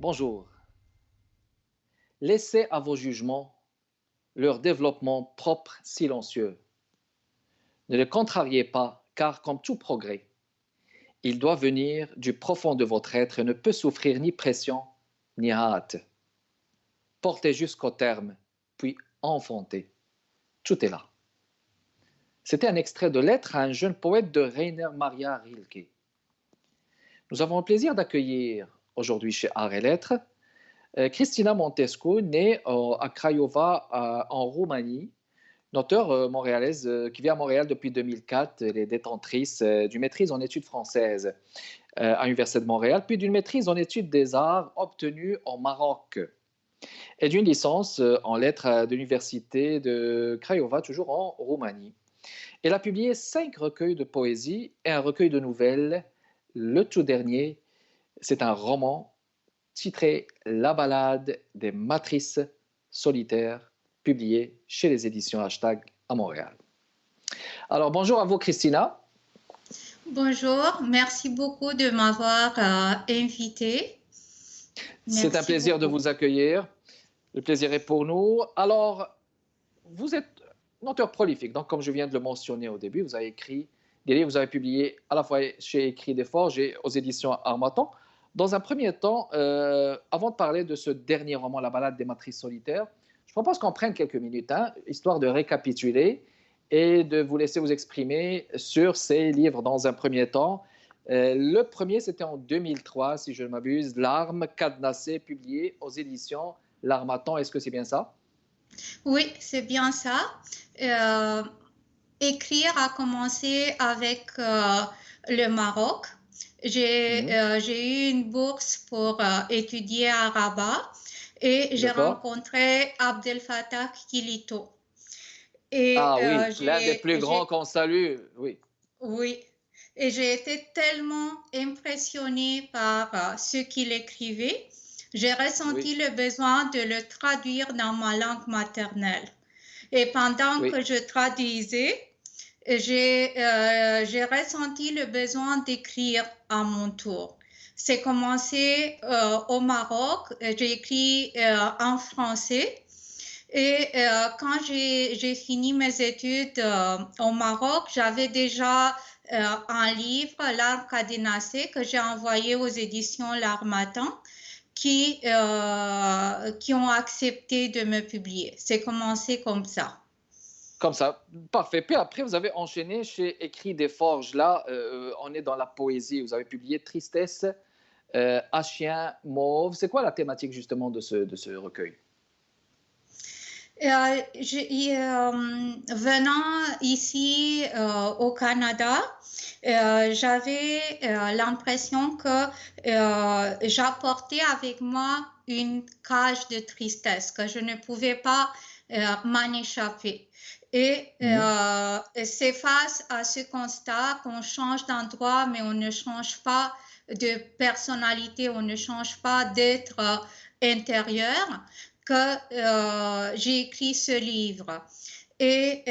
Bonjour. Laissez à vos jugements leur développement propre silencieux. Ne le contrariez pas, car comme tout progrès, il doit venir du profond de votre être et ne peut souffrir ni pression ni hâte. Portez jusqu'au terme, puis enfantez. Tout est là. C'était un extrait de Lettres à un jeune poète de Rainer Maria Rilke. Nous avons le plaisir d'accueillir aujourd'hui chez Art et Lettres Cristina Montescu, née à Craiova, en Roumanie, une auteure montréalaise qui vit à Montréal depuis 2004. Elle est détentrice d'une maîtrise en études françaises à l'Université de Montréal, puis d'une maîtrise en études des arts obtenue au Maroc et d'une licence en lettres de l'Université de Craiova, toujours en Roumanie. Elle a publié 5 recueils de poésie et un recueil de nouvelles. Le tout dernier, c'est un roman titré La balade des matrices solitaires, publié chez les éditions Hashtag à Montréal. Alors bonjour à vous Christina. Bonjour, merci beaucoup de m'avoir invité. C'est un Merci plaisir de beaucoup. vous accueillir. Le plaisir est pour nous. Alors, vous êtes un auteur prolifique. Donc, comme je viens de le mentionner au début, vous avez écrit des livres, vous avez publié à la fois chez Écrit des Forges et aux éditions Harmattan. Dans un premier temps, avant de parler de ce dernier roman, La balade des matrices solitaires, je propose qu'on prenne quelques minutes, histoire de récapituler et de vous laisser vous exprimer sur ces livres dans un premier temps. Le premier, c'était en 2003, si je ne m'abuse, Larmes cadenassées, publié aux éditions L'Harmattan. Est-ce que c'est bien ça? Oui, c'est bien ça. Euh, Écrire a commencé avec le Maroc. Mhm. J'ai eu une bourse pour étudier à Rabat et j'ai D'accord. rencontré Abdel Fattah Kilito. Et Ah oui, l'un des plus grands qu'on salue. Oui, oui, et j'ai été tellement impressionnée par ce qu'il écrivait, j'ai oui, ressenti le besoin de le traduire dans ma langue maternelle. Et pendant oui. que je traduisais, j'ai ressenti le besoin d'écrire à mon tour. C'est commencé au Maroc, j'ai écrit en français. Et quand j'ai fini mes études au Maroc, j'avais déjà un livre, L'Arbre cadenassé, que j'ai envoyé aux éditions L'Harmattan, qui ont accepté de me publier. C'est commencé comme ça. Comme ça, parfait. Puis après, vous avez enchaîné chez Écrit des Forges. Là, on est dans la poésie. Vous avez publié Tristesse, à chien mauve. C'est quoi la thématique justement de ce recueil? Venant ici au Canada, j'avais l'impression que j'apportais avec moi une cage de tristesse, que je ne pouvais pas m'en échapper. Et Mhm. c'est face à ce constat qu'on change d'endroit, mais on ne change pas de personnalité, on ne change pas d'être intérieur, que j'ai écrit ce livre. Et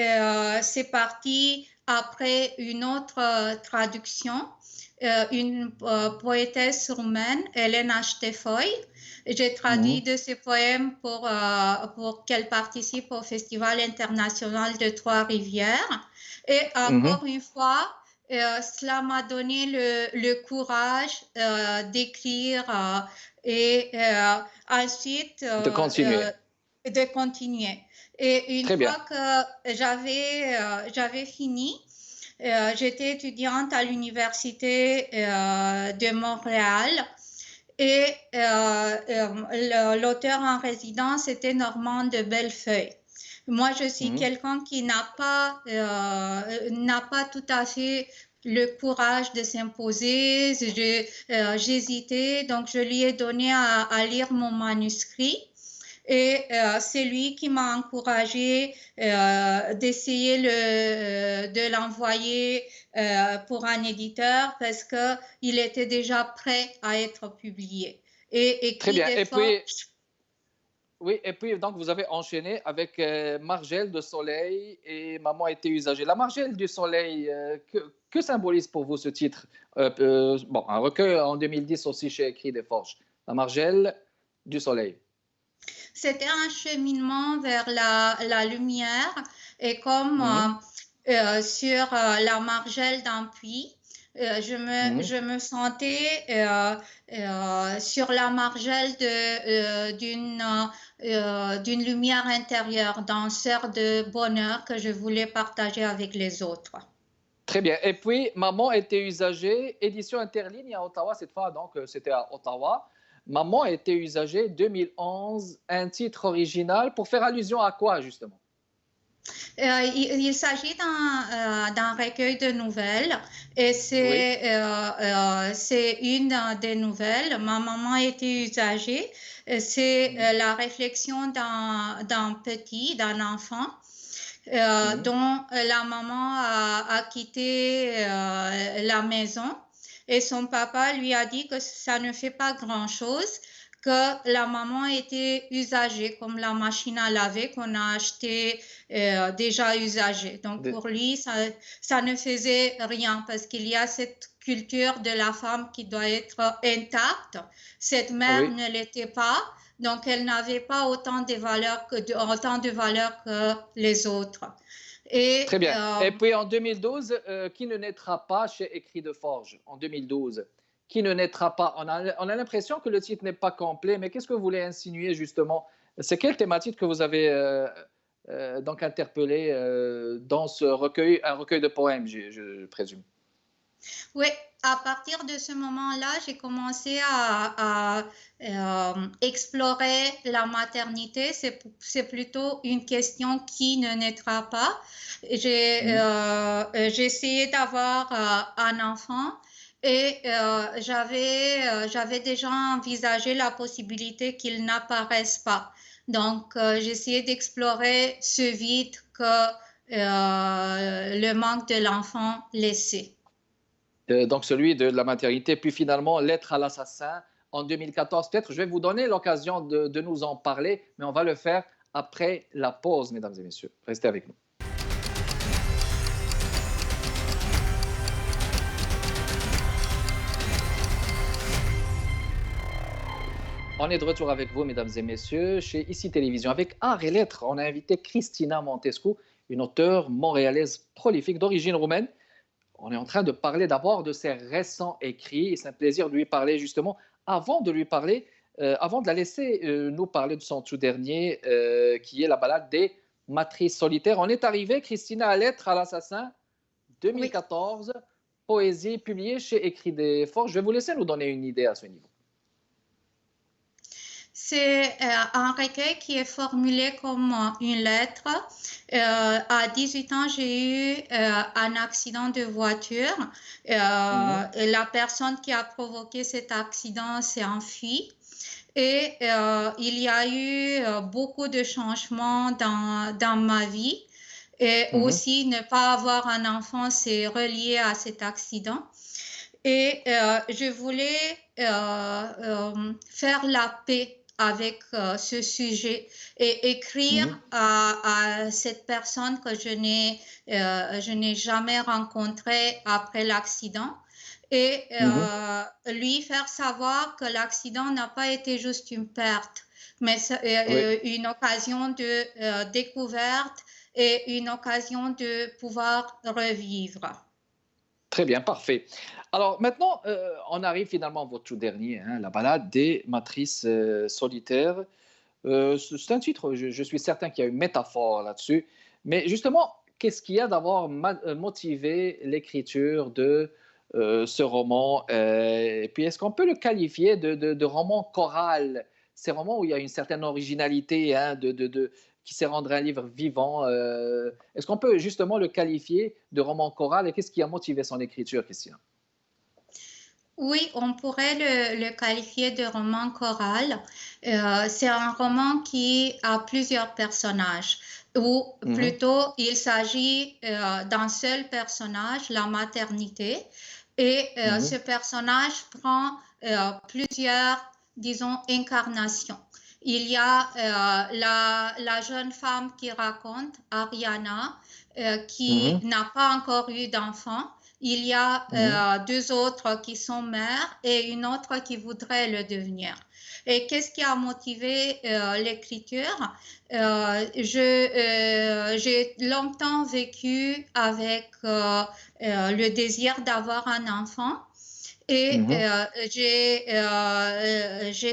c'est parti après une autre traduction, une poétesse roumaine, Elena Ștefăi. J'ai traduit Mhm. de ses poèmes pour qu'elle participe au Festival international de Trois-Rivières. Et Mhm. encore une fois, cela m'a donné le courage d'écrire et ensuite De continuer. de continuer. Et une Très bien. fois que j'avais fini, j'étais étudiante à l'Université de Montréal et l'auteur en résidence était Normand de Bellefeuille. Moi, je suis Mhm. quelqu'un qui n'a pas tout à fait le courage de s'imposer. J'hésitais, donc je lui ai donné à lire mon manuscrit. Et c'est lui qui m'a encouragé d'essayer de l'envoyer pour un éditeur parce qu'il était déjà prêt à être publié. Et Très écrit bien. des Et puis, forges. oui, et puis donc vous avez enchaîné avec Margelle de Soleil et Maman a été usagée. La Margelle du Soleil, que symbolise pour vous ce titre? Bon, un recueil en 2010 aussi chez Écrit des Forges. La Margelle. du soleil? C'était un cheminement vers la lumière et comme Mhm, sur la margelle d'un puits, mhm. je me sentais sur la margelle d'une lumière intérieure, d'un sort de bonheur que je voulais partager avec les autres. Très bien. Et puis, Maman était usagée, édition interligne à Ottawa cette fois, donc c'était à Ottawa. Maman était usagée 2011, un titre original pour faire allusion à quoi justement? Il s'agit d'un recueil de nouvelles et Oui. c'est une des nouvelles. Ma maman était usagée. C'est Mhm, la réflexion d'un enfant mhm. dont la maman a quitté la maison et son papa lui a dit que ça ne fait pas grand-chose, que la maman était usagée, comme la machine à laver qu'on a achetée déjà usagée. Donc De- pour lui, ça ne faisait rien parce qu'il y a cette culture de la femme qui doit être intacte. Cette mère Oui. ne l'était pas. Donc, elle n'avait pas autant de valeur que les autres. Et Très bien. Et puis en 2012, qui ne naîtra pas chez Écrit de Forge en 2012? Qui ne naîtra pas? On a l'impression que le titre n'est pas complet, mais qu'est-ce que vous voulez insinuer justement? C'est quelle thématique que vous avez donc interpellé dans ce recueil, un recueil de poèmes, je présume? oui, à partir de ce moment-là, j'ai commencé à explorer la maternité. C'est plutôt une question qui ne naîtra pas. Mhm. J'ai essayé d'avoir un enfant et j'avais déjà envisagé la possibilité qu'il n'apparaisse pas. Donc, j'ai essayé d'explorer ce vide que le manque de l'enfant laissait. Donc celui de la maternité, puis finalement Lettre à l'assassin en 2014. Peut-être je vais vous donner l'occasion de nous en parler, mais on va le faire après la pause, mesdames et messieurs. Restez avec nous. On est de retour avec vous, mesdames et messieurs, chez Ici Télévision. Avec Art et Lettres, on a invité Christina Montescu, une auteure montréalaise prolifique d'origine roumaine. On est en train de parler d'abord de ses récents écrits et c'est un plaisir de lui parler justement. Avant de lui parler, avant de la laisser nous parler de son tout dernier, qui est la balade des matrices solitaires. On est arrivé, Christina, à Lettre à l'assassin, Oui. 2014, poésie publiée chez Écrit des Forges. Je vais vous laisser nous donner une idée à ce niveau. C'est un recueil qui est formulé comme une lettre. À 18 ans, j'ai eu un accident de voiture. Mhm, La personne qui a provoqué cet accident s'est enfuie. Et il y a eu beaucoup de changements dans ma vie. Et mhm, aussi, ne pas avoir un enfant, c'est relié à cet accident. Et je voulais faire la paix avec ce sujet et écrire mhm, à cette personne que je n'ai jamais rencontrée après l'accident et mhm. lui faire savoir que l'accident n'a pas été juste une perte, mais Oui. une occasion de découverte et une occasion de pouvoir revivre. Très bien, parfait. Alors maintenant, on arrive finalement à votre tout dernier, hein, la balade des matrices solitaires. C'est un titre, je suis certain qu'il y a une métaphore là-dessus. Mais justement, qu'est-ce qui a d'avoir motivé l'écriture de ce roman? Et puis, est-ce qu'on peut le qualifier de roman choral? Ces romans où il y a une certaine originalité, hein, qui sait rendre un livre vivant. Est-ce qu'on peut justement le qualifier de roman choral? Et qu'est-ce qui a motivé son écriture, Christian? Oui, on pourrait le qualifier de roman choral. C'est un roman qui a plusieurs personnages, ou Mhm, plutôt il s'agit d'un seul personnage, la maternité, et ce mhm, personnage prend plusieurs, disons, incarnations. Il y a la jeune femme qui raconte, Ariana, qui mhm, n'a pas encore eu d'enfant. Il y a mhm, deux autres qui sont mères et une autre qui voudrait le devenir. Et qu'est-ce qui a motivé l'écriture? J'ai longtemps vécu avec le désir d'avoir un enfant. Et j'ai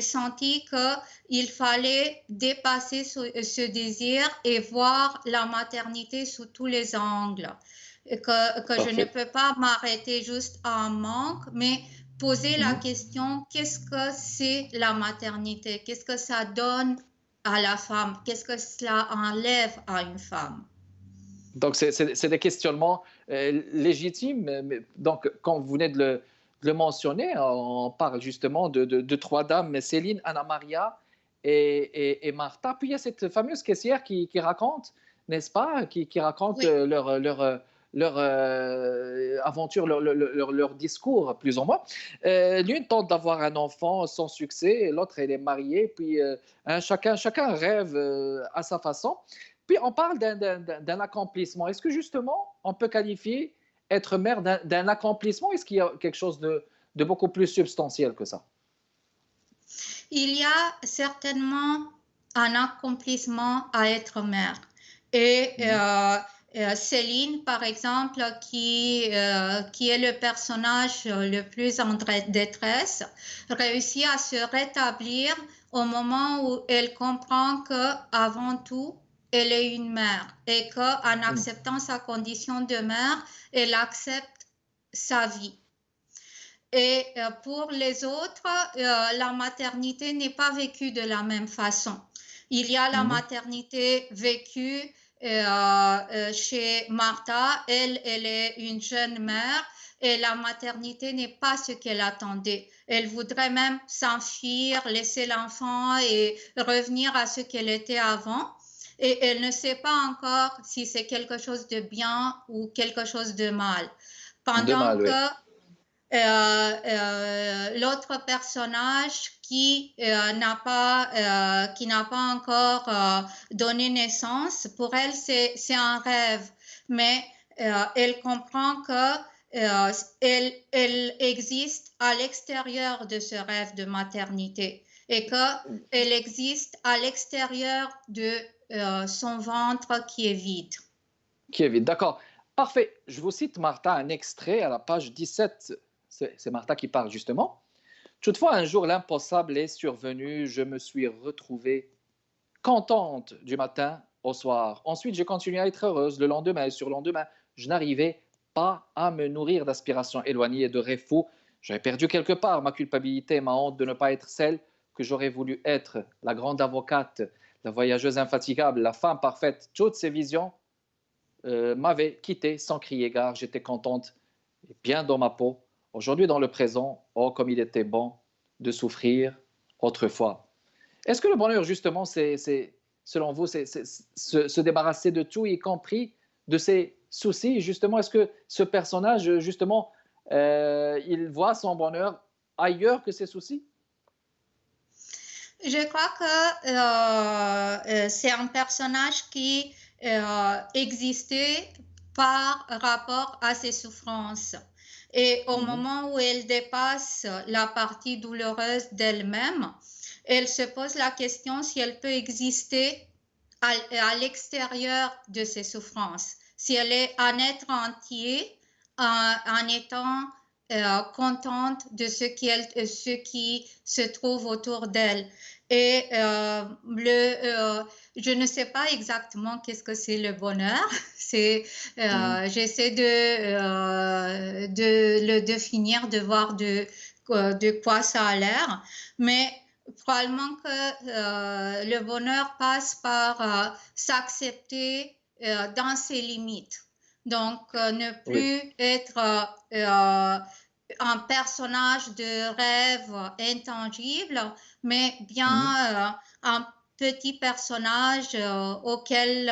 senti qu'il fallait dépasser ce désir et voir la maternité sous tous les angles. Que je ne peux pas m'arrêter juste à un manque, mais poser la question, qu'est-ce que c'est la maternité? Qu'est-ce que ça donne à la femme? Qu'est-ce que cela enlève à une femme? Donc, c'est des questionnements légitimes. Donc, quand vous venez de le mentionner, on parle justement de trois dames, Céline, Anna Maria et Martha. Puis il y a cette fameuse caissière qui raconte, n'est-ce pas, qui raconte Oui. leur aventure, leur discours, plus ou moins. L'une tente d'avoir un enfant sans succès, l'autre, elle est mariée, puis chacun rêve à sa façon. Puis on parle d'un accomplissement. Est-ce que justement, on peut qualifier être mère d'un accomplissement? Est-ce qu'il y a quelque chose de beaucoup plus substantiel que ça? Il y a certainement un accomplissement à être mère. Et Céline, par exemple, qui est le personnage le plus en détresse, réussit à se rétablir au moment où elle comprend qu'avant tout, elle est une mère et qu'en acceptant sa condition de mère, elle accepte sa vie. Et pour les autres, la maternité n'est pas vécue de la même façon. Il y a la maternité vécue chez Martha. Elle est une jeune mère et la maternité n'est pas ce qu'elle attendait. Elle voudrait même s'enfuir, laisser l'enfant et revenir à ce qu'elle était avant. Et elle ne sait pas encore si c'est quelque chose de bien ou quelque chose de mal. Pendant que l'autre personnage qui n'a pas encore donné naissance, pour elle, c'est un rêve. Mais elle comprend qu'elle existe à l'extérieur de ce rêve de maternité et qu'elle existe à l'extérieur de son ventre qui est vide. Qui est vide, d'accord. Parfait. Je vous cite, Martha, un extrait à la page 17. C'est Martha qui parle justement. Toutefois, un jour, l'impossible est survenu. Je me suis retrouvée contente du matin au soir. Ensuite, j'ai continué à être heureuse le lendemain et sur le lendemain. Je n'arrivais pas à me nourrir d'aspirations éloignées et de rêves fous. J'avais perdu quelque part ma culpabilité et ma honte de ne pas être celle que j'aurais voulu être, la grande avocate, la voyageuse infatigable, la femme parfaite. Toutes ces visions m'avaient quitté sans crier gare. J'étais contente et bien dans ma peau. Aujourd'hui, dans le présent, oh, comme il était bon de souffrir autrefois. Est-ce que le bonheur, justement, selon vous, c'est se débarrasser de tout, y compris de ses soucis? Justement, est-ce que ce personnage, justement, il voit son bonheur ailleurs que ses soucis? Je crois que c'est un personnage qui existait par rapport à ses souffrances. Et au moment où elle dépasse la partie douloureuse d'elle-même, elle se pose la question si elle peut exister à l'extérieur de ses souffrances, si elle est un être entier en étant contente de ce qui se trouve autour d'elle. Et je ne sais pas exactement qu'est-ce que c'est le bonheur. J'essaie de le définir, de voir de quoi ça a l'air. Mais probablement que le bonheur passe par s'accepter dans ses limites. Donc, ne plus être un personnage de rêve intangible, mais bien un petit personnage auquel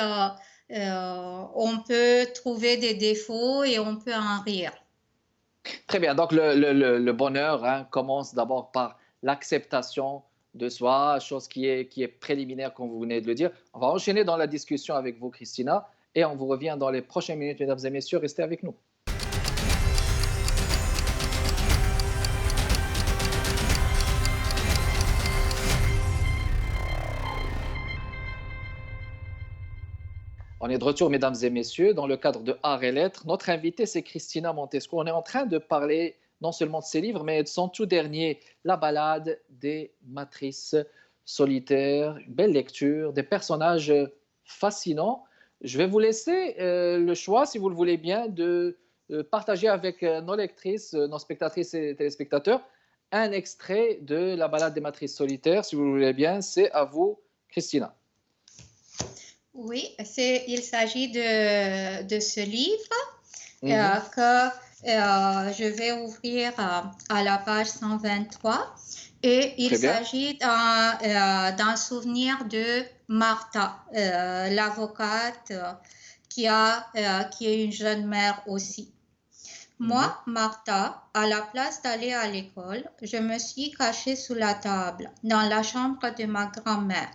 on peut trouver des défauts et on peut en rire. Très bien. Donc, le bonheur commence d'abord par l'acceptation de soi, chose qui est préliminaire, comme vous venez de le dire. On va enchaîner dans la discussion avec vous, Christina, et on vous revient dans les prochaines minutes, mesdames et messieurs. Restez avec nous. On est de retour, mesdames et messieurs, dans le cadre de Art et Lettres. Notre invitée, c'est Christina Montesco. On est en train de parler non seulement de ses livres, mais de son tout dernier, La Ballade des matrices solitaires. Une belle lecture, des personnages fascinants. Je vais vous laisser le choix, si vous le voulez bien, de partager avec nos lectrices, nos spectatrices et téléspectateurs, un extrait de La Ballade des matrices solitaires. Si vous le voulez bien, c'est à vous, Christina. Oui, il s'agit de ce livre que je vais ouvrir à la page 123 et il s'agit d'un souvenir de Martha, l'avocate qui est une jeune mère aussi. Moi, Martha, à la place d'aller à l'école, je me suis cachée sous la table dans la chambre de ma grand-mère.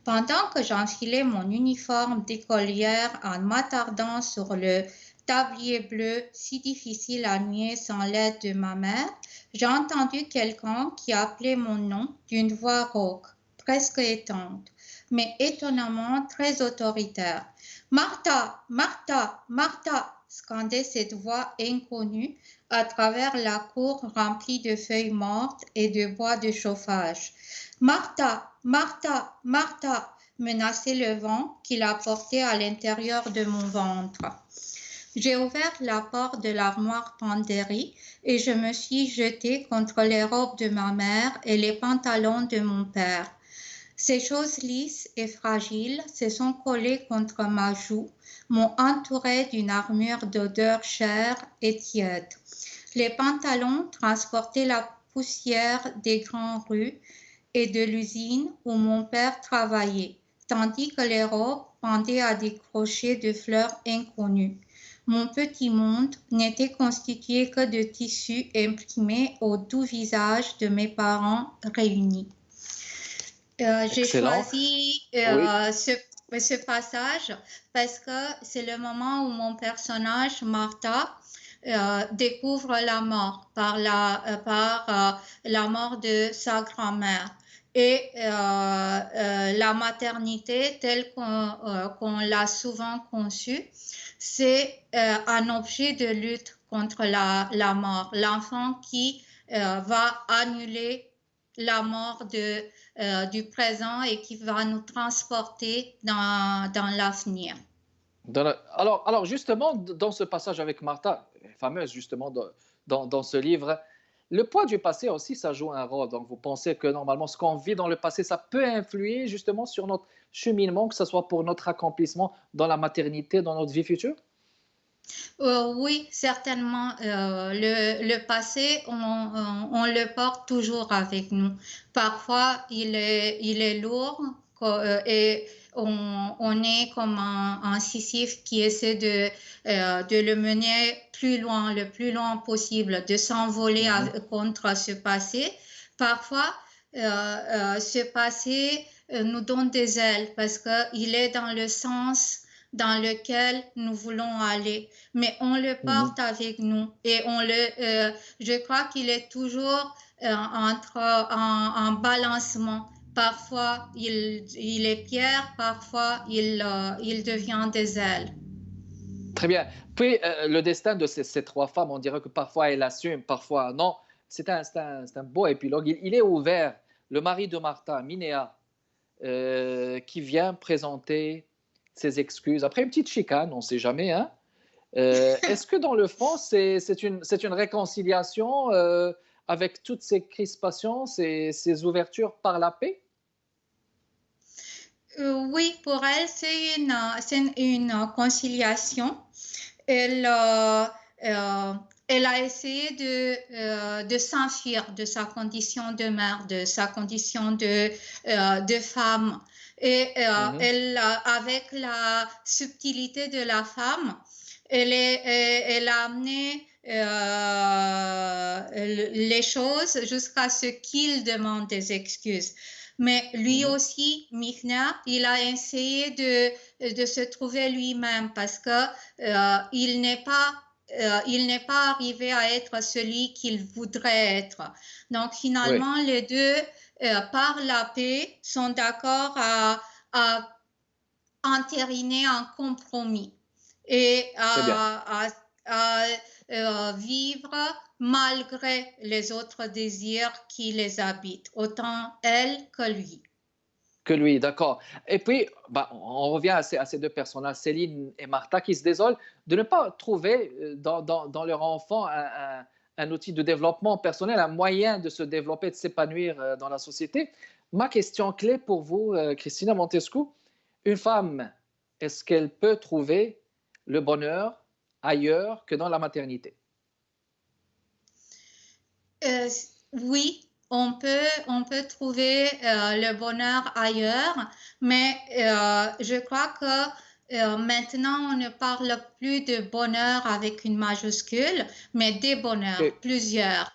Pendant que j'enfilais mon uniforme d'écolière en m'attardant sur le tablier bleu si difficile à nouer sans l'aide de ma mère, j'ai entendu quelqu'un qui appelait mon nom d'une voix rauque, presque éteinte, mais étonnamment très autoritaire. « Martha, Martha, Martha !» scandait cette voix inconnue à travers la cour remplie de feuilles mortes et de bois de chauffage. « Martha, Martha, Martha !» menaçait le vent qui la portait à l'intérieur de mon ventre. J'ai ouvert la porte de l'armoire penderie et je me suis jetée contre les robes de ma mère et les pantalons de mon père. Ces choses lisses et fragiles se sont collées contre ma joue, m'ont entourée d'une armure d'odeur chère et tiède. Les pantalons transportaient la poussière des grandes rues et de l'usine où mon père travaillait, tandis que les robes pendaient à des crochets de fleurs inconnues. Mon petit monde n'était constitué que de tissus imprimés au doux visage de mes parents réunis. J'ai choisi ce passage parce que c'est le moment où mon personnage, Martha, découvre la mort par la mort de sa grand-mère. Et la maternité telle qu'on l'a souvent conçue, c'est un objet de lutte contre la mort. L'enfant qui va annuler la mort du présent et qui va nous transporter dans l'avenir. Alors justement, dans ce passage avec Martha, fameuse justement dans ce livre, le poids du passé aussi, ça joue un rôle. Donc vous pensez que normalement, ce qu'on vit dans le passé, ça peut influer justement sur notre cheminement, que ce soit pour notre accomplissement dans la maternité, dans notre vie future? Oui, certainement. Le passé, on le porte toujours avec nous. Parfois, il est lourd et on est comme un Sisyphe qui essaie de le mener le plus loin possible, de s'envoler contre ce passé. Parfois, ce passé nous donne des ailes parce qu'il est dans le sens dans lequel nous voulons aller, mais on le porte avec nous et je crois qu'il est toujours en balancement. Parfois, il est pierre, parfois, il devient des ailes. Très bien. Puis, le destin de ces trois femmes, on dirait que parfois elles assument, parfois non. C'est un beau épilogue. Il est ouvert. Le mari de Martha, Minéa, qui vient présenter ses excuses. Après une petite chicane, on ne sait jamais. Hein? Est-ce que dans le fond, c'est une réconciliation avec toutes ces crispations, ces ouvertures par la paix? Oui, pour elle, c'est une conciliation. Elle a essayé de s'enfuir de sa condition de mère, de sa condition de femme. Et elle, avec la subtilité de la femme, elle a amené les choses jusqu'à ce qu'il demande des excuses. Mais lui aussi, Michna, il a essayé de se trouver lui-même parce que il n'est pas arrivé à être celui qu'il voudrait être. Donc finalement, les deux, par la paix, sont d'accord à entériner un compromis et Très bien. vivre malgré les autres désirs qui les habitent, autant elle que lui. Que lui, d'accord. Et puis, bah, on revient à ces deux personnages, Céline et Martha, qui se désolent de ne pas trouver dans leur enfant un outil de développement personnel, un moyen de se développer, de s'épanouir dans la société. Ma question clé pour vous, Christina Montescu, une femme, est-ce qu'elle peut trouver le bonheur ailleurs que dans la maternité? Euh, oui, on peut trouver le bonheur ailleurs, mais je crois que maintenant, on ne parle plus de bonheur avec une majuscule, mais des bonheurs, Et plusieurs.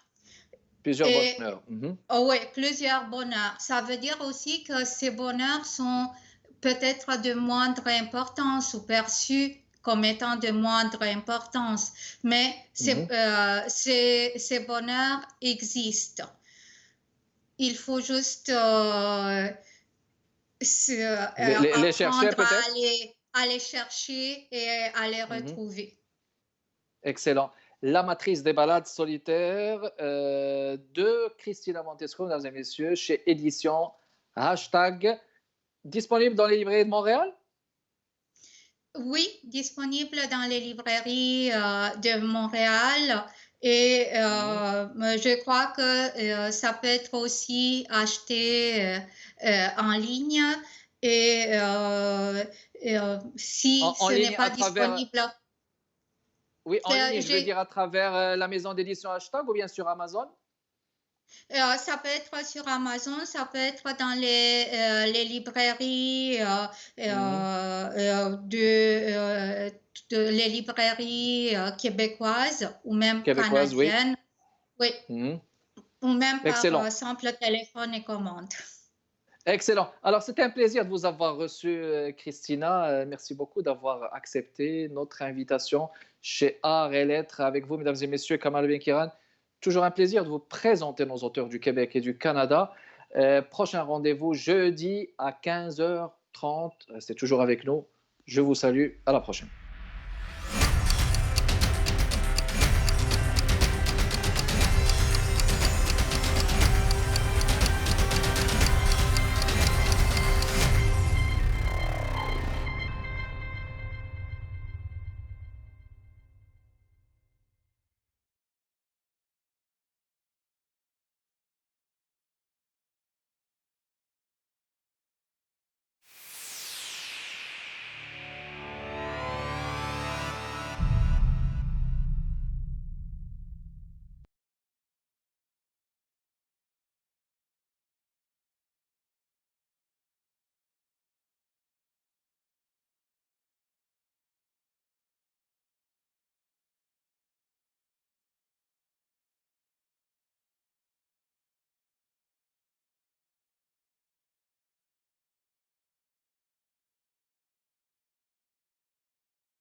plusieurs Et bonheurs. Mhm. oh oui, plusieurs bonheurs. Ça veut dire aussi que ces bonheurs sont peut-être de moindre importance ou perçus comme étant de moindre importance, mais Mhm. ces bonheurs existent. Il faut juste Les chercher apprendre peut-être? à les chercher et à les Mhm. retrouver. Excellent. La matrice des balades solitaires de Christina Montesco, mesdames et messieurs, chez Édition Hashtag, disponible dans les librairies de Montréal? Oui, disponible dans les librairies de Montréal et Mhm. je crois que ça peut être aussi acheté en ligne et si En ce n'est ligne pas à travers, disponible, oui, en ligne, je veux j'ai dire à travers la maison d'édition Hashtag ou bien sur Amazon? Ça peut être sur Amazon, ça peut être dans les librairies Mhm. les librairies québécoises ou même Québécoise, oui. canadiennes, oui, Mhm. ou même par Excellent. simple téléphone et commande. Excellent. Alors, c'était un plaisir de vous avoir reçu, Christina. Merci beaucoup d'avoir accepté notre invitation chez Art et Lettres avec vous, mesdames et messieurs, Kamal Benkiran. Toujours un plaisir de vous présenter nos auteurs du Québec et du Canada. Prochain rendez-vous jeudi à 15h30. Restez toujours avec nous. Je vous salue. À la prochaine.